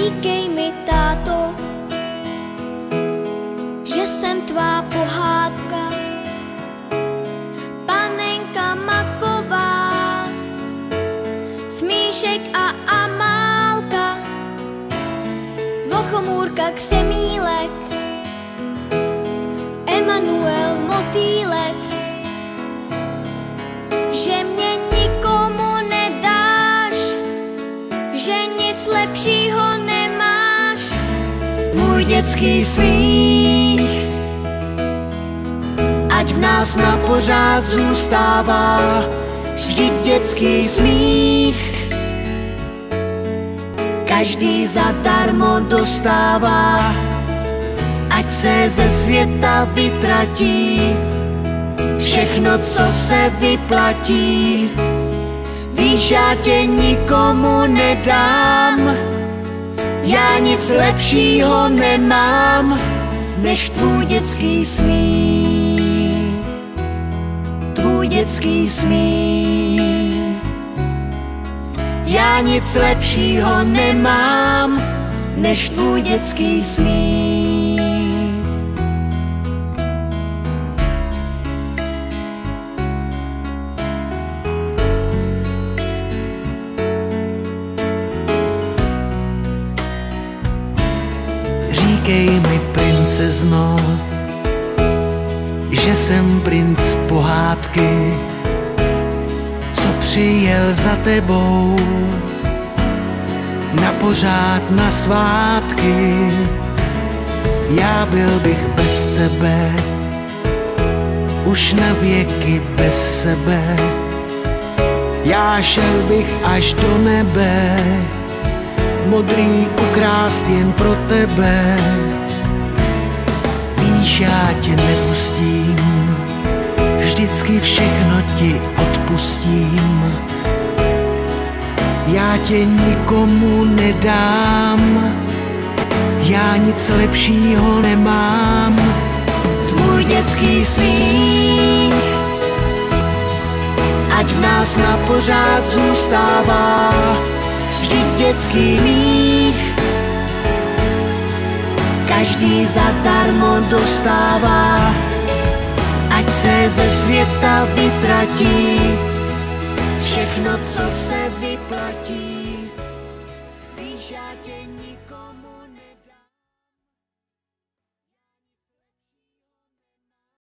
Říkej mi, táto, že jsem tvá pohádka, panenka maková, Smíšek a Amálka, Vochomůrka Křemílek, Emanuel Motýlek, že mě nikomu nedáš, že nic lepšího nemáš. Tvůj dětský smích, ať v nás na pořád zůstává, vždyť dětský smích každý zadarmo dostává. Ať se ze světa vytratí všechno, co se vyplatí. Víš, já tě nikomu nedám, já nic lepšího nemám, než tvůj dětský smích. Tvůj dětský smích. Já nic lepšího nemám, než tvůj dětský smích. Říkej mi, princezno, že jsem princ pohádky, co přijel za tebou na pořád na svátky. Já byl bych bez tebe, už na věky bez sebe. Já šel bych až do nebe, modrý ukrást jen pro tebe. Víš, já tě nepustím, vždycky všechno ti odpustím. Já tě nikomu nedám, já nic lepšího nemám. Tvůj dětský smích, ať v nás na pořád zůstává, vždyť dětský smích každý zadarmo dostává. Ať se ze světa vytratí všechno, co se vyplatí.